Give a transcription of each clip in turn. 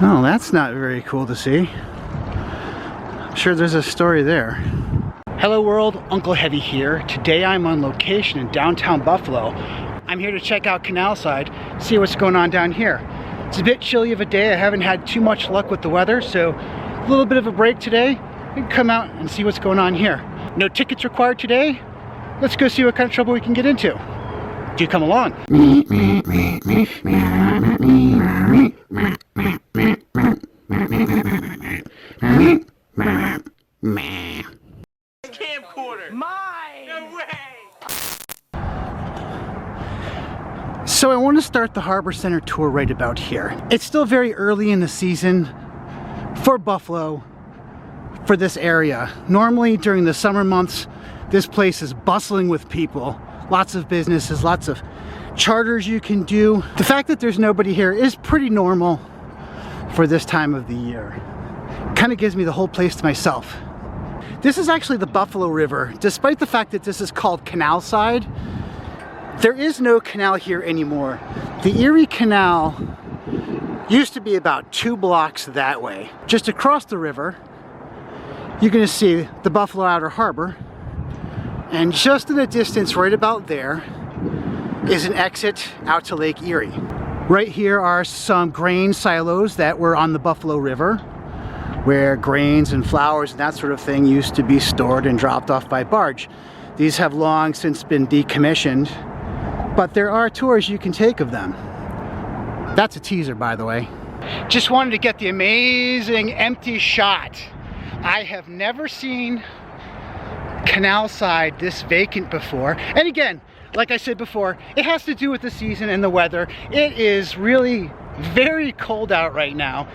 Oh, that's not very cool to see. I'm sure there's a story there. Hello world, Unkle Heavy here. Today I'm on location in downtown Buffalo. I'm here to check out Canalside, see what's going on down here. It's a bit chilly of a day. I haven't had too much luck with the weather, so a little bit of a break today. We can come out and see what's going on here. No tickets required today. Let's go see what kind of trouble we can get into. Do come along. Camcorder. Mine. No way. So I want to start the Harbor Center tour right about here. It's still very early in the season for Buffalo, for this area. Normally during the summer months, this place is bustling with people. Lots of businesses, lots of charters you can do. The fact that there's nobody here is pretty normal for this time of the year. Kind of gives me the whole place to myself. This is actually the Buffalo River. Despite the fact that this is called Canalside, there is no canal here anymore. The Erie Canal used to be about 2 blocks that way. Just across the river, you're gonna see the Buffalo Outer Harbor, and just in the distance right about there is an exit out to Lake Erie. Right here are some grain silos that were on the Buffalo River, where grains and flours and that sort of thing used to be stored and dropped off by barge. These have long since been decommissioned, but there are tours you can take of them. That's a teaser, by the way. Just wanted to get the amazing empty shot. I have never seen Canalside this vacant before. And again, like I said before, it has to do with the season and the weather. It is really very cold out right now.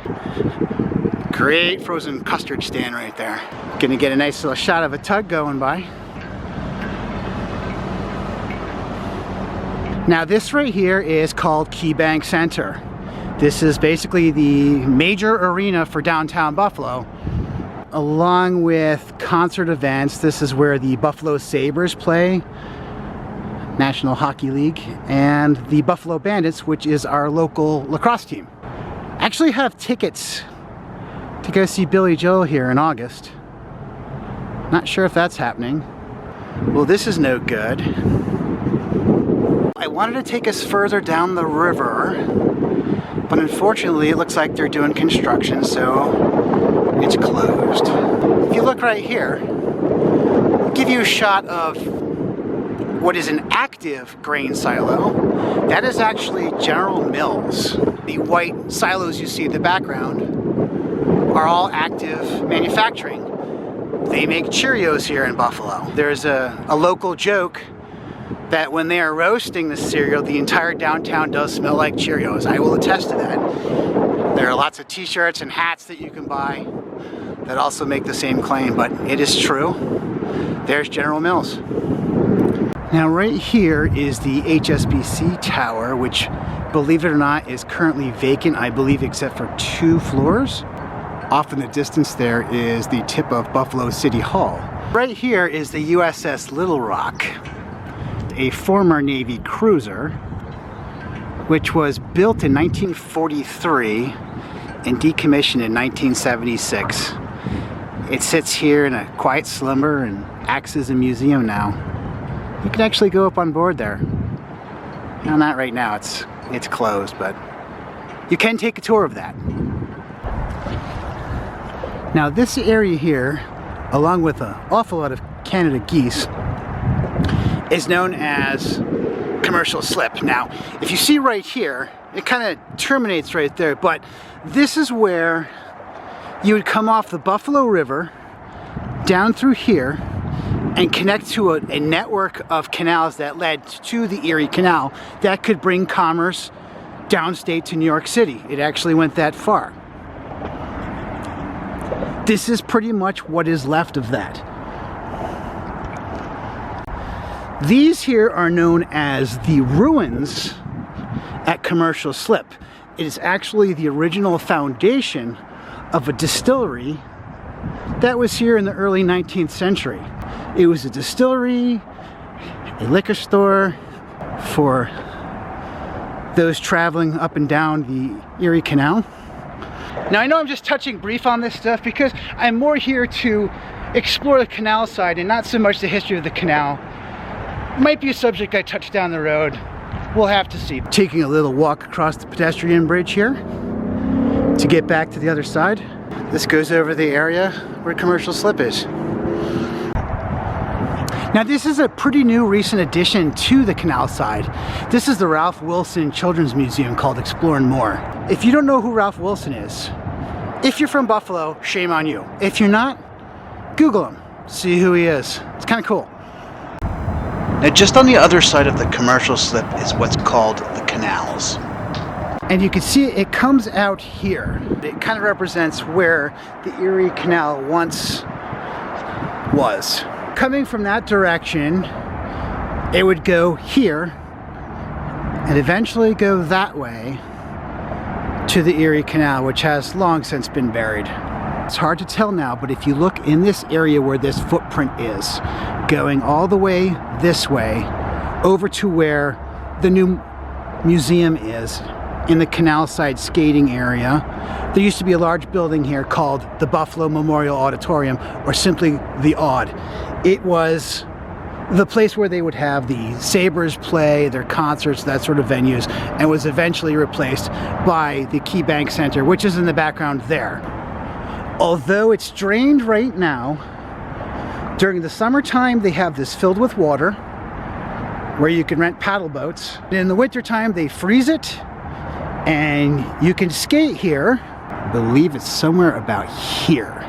Great frozen custard stand right there. Gonna get a nice little shot of a tug going by. Now this right here is called Keybank Center. This is basically the major arena for downtown Buffalo. Along with concert events, this is where the Buffalo Sabres play, National Hockey League, and the Buffalo Bandits, which is our local lacrosse team. I actually have tickets to go see Billy Joel here in August. Not sure if that's happening. Well, this is no good. I wanted to take us further down the river, but unfortunately it looks like they're doing construction, so it's closed. If you look right here, I'll give you a shot of what is an active grain silo. That is actually General Mills. The white silos you see in the background are all active manufacturing. They make Cheerios here in Buffalo. There's a local joke that when they are roasting the cereal, the entire downtown does smell like Cheerios. I will attest to that. There are lots of t-shirts and hats that you can buy that also make the same claim, but it is true. There's General Mills. Now right here is the Hsbc Tower, which, believe it or not, is currently vacant, I believe, except for 2 floors. Off in the distance there is the tip of Buffalo City Hall. Right here is the Uss Little Rock, a former Navy cruiser, which was built in 1943 and decommissioned in 1976. It sits here in a quiet slumber and acts as a museum now. You can actually go up on board there. No, not right now, it's closed, but you can take a tour of that. Now this area here, along with an awful lot of Canada geese, is known as Commercial Slip. Now, if you see right here, it kind of terminates right there, but this is where you would come off the Buffalo River, down through here, and connect to a network of canals that led to the Erie Canal that could bring commerce downstate to New York City. It actually went that far. This is pretty much what is left of that. These here are known as the ruins at Commercial Slip. It is actually the original foundation of a distillery that was here in the early 19th century. It was a distillery, a liquor store for those traveling up and down the Erie Canal. Now I know I'm just touching brief on this stuff because I'm more here to explore the canal side and not so much the history of the canal. Might be a subject I touch down the road. We'll have to see. Taking a little walk across the pedestrian bridge here to get back to the other side. This goes over the area where commercial slip is. Now this is a pretty new recent addition to the Canalside. This is the Ralph Wilson Children's Museum called Explore and More. If you don't know who Ralph Wilson is, if you're from Buffalo, shame on you. If you're not, Google him, see who he is. It's kind of cool. Now just on the other side of the commercial slip is what's called the canals. And you can see it comes out here. It kind of represents where the Erie Canal once was. Coming from that direction, it would go here and eventually go that way to the Erie Canal, which has long since been buried. It's hard to tell now, but if you look in this area where this footprint is, going all the way this way over to where the new museum is in the Canalside skating area, there used to be a large building here called the Buffalo Memorial Auditorium, or simply the Aud. It was the place where they would have the Sabres play, their concerts, that sort of venues, and was eventually replaced by the Keybank Center, which is in the background there. Although it's drained right now, during the summertime they have this filled with water where you can rent paddle boats. In the wintertime they freeze it and you can skate here. I believe it's somewhere about here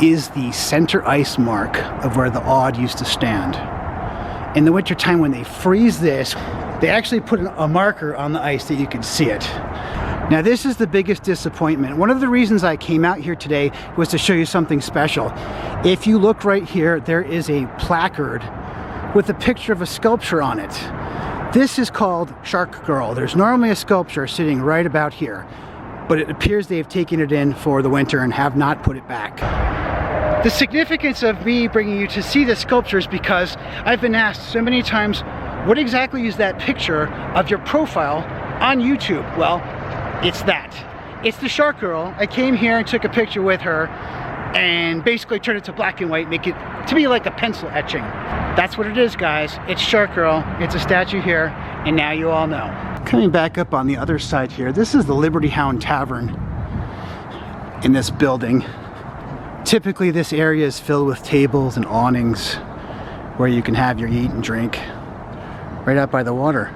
is the center ice mark of where the Aud used to stand. In the wintertime when they freeze this, they actually put a marker on the ice that you can see it. Now this is the biggest disappointment. One of the reasons I came out here today was to show you something special. If you look right here, there is a placard with a picture of a sculpture on it. This is called Shark Girl. There's normally a sculpture sitting right about here, but it appears they've taken it in for the winter and have not put it back. The significance of me bringing you to see this sculpture is because I've been asked so many times, what exactly is that picture of your profile on YouTube? Well, it's that. It's the Shark Girl. I came here and took a picture with her and basically turned it to black and white, make it to be like a pencil etching. That's what it is, guys. It's Shark Girl. It's a statue here, and now you all know. Coming back up on the other side here, this is the Liberty Hound Tavern in this building. Typically this area is filled with tables and awnings where you can have your eat and drink right out by the water.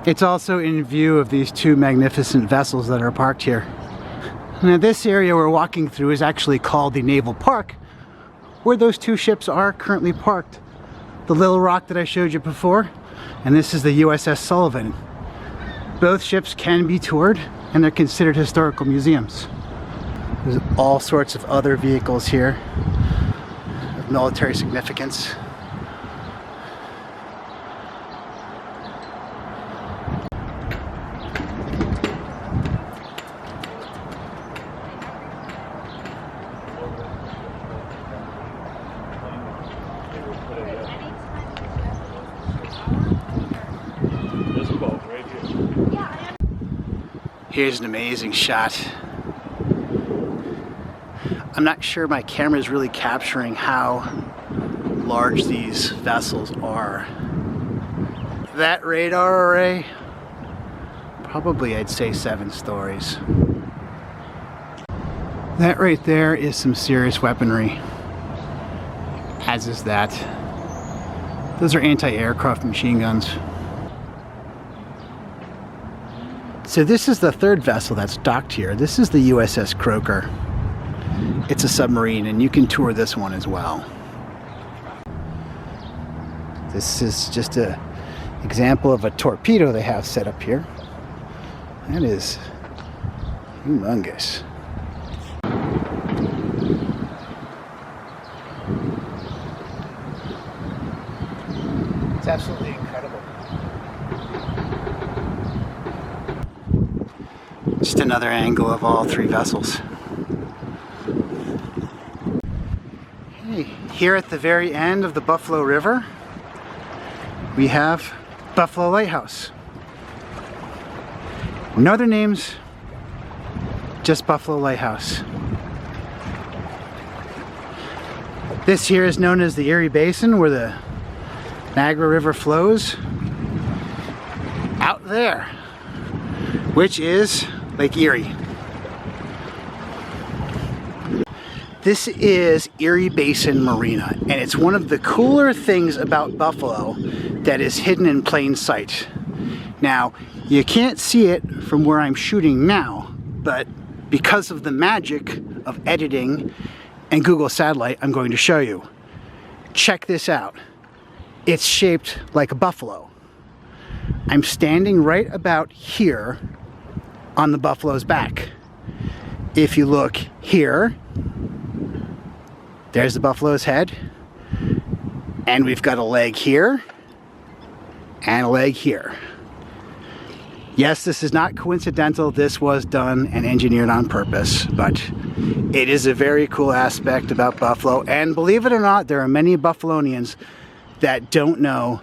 It's also in view of these two magnificent vessels that are parked here. Now this area we're walking through is actually called the Naval Park, where those two ships are currently parked. The Little Rock that I showed you before, and this is the Uss Sullivan. Both ships can be toured and they're considered historical museums. There's all sorts of other vehicles here of military significance. Here's an amazing shot. I'm not sure my camera is really capturing how large these vessels are. That radar array, probably I'd say 7 stories. That right there is some serious weaponry, as is that. Those are anti-aircraft machine guns. So this is the third vessel that's docked here. This is the Uss Croaker. It's a submarine, and you can tour this one as well. This is just an example of a torpedo they have set up here. That is humongous. It's absolutely incredible. Just another angle of all 3 vessels. Hey, here at the very end of the Buffalo River, we have Buffalo Lighthouse. No other names, just Buffalo Lighthouse. This here is known as the Erie Basin, where the Niagara River flows out there, which is Lake Erie. This is Erie Basin Marina, and it's one of the cooler things about Buffalo that is hidden in plain sight. Now, you can't see it from where I'm shooting now, but because of the magic of editing and Google Satellite, I'm going to show you. Check this out. It's shaped like a buffalo. I'm standing right about here on the buffalo's back. If you look here, there's the buffalo's head, and we've got a leg here and a leg here. Yes, this is not coincidental. This was done and engineered on purpose, but it is a very cool aspect about Buffalo. And believe it or not, there are many Buffalonians that don't know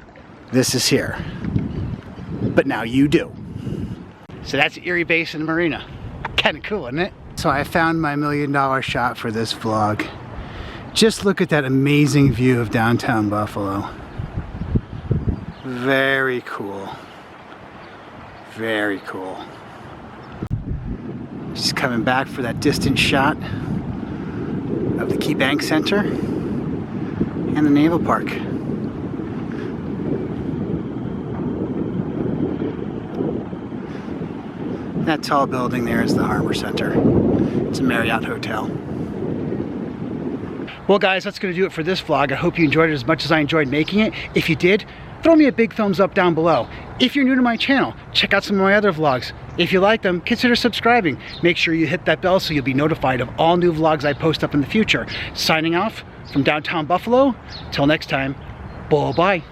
this is here. But now you do. So that's Erie Basin Marina. Kind of cool, isn't it? So I found my $1 million shot for this vlog. Just look at that amazing view of downtown Buffalo. Very cool. Very cool. Just coming back for that distant shot of the Keybank Center and the Naval Park. That tall building there is the Harbor Center. It's a Marriott hotel. Well guys, that's going to do it for this vlog. I hope you enjoyed it as much as I enjoyed making it. If you did, throw me a big thumbs up down below. If you're new to my channel, check out some of my other vlogs. If you like them, consider subscribing. Make sure you hit that bell so you'll be notified of all new vlogs I post up in the future. Signing off from downtown Buffalo. Till next time, bye-bye.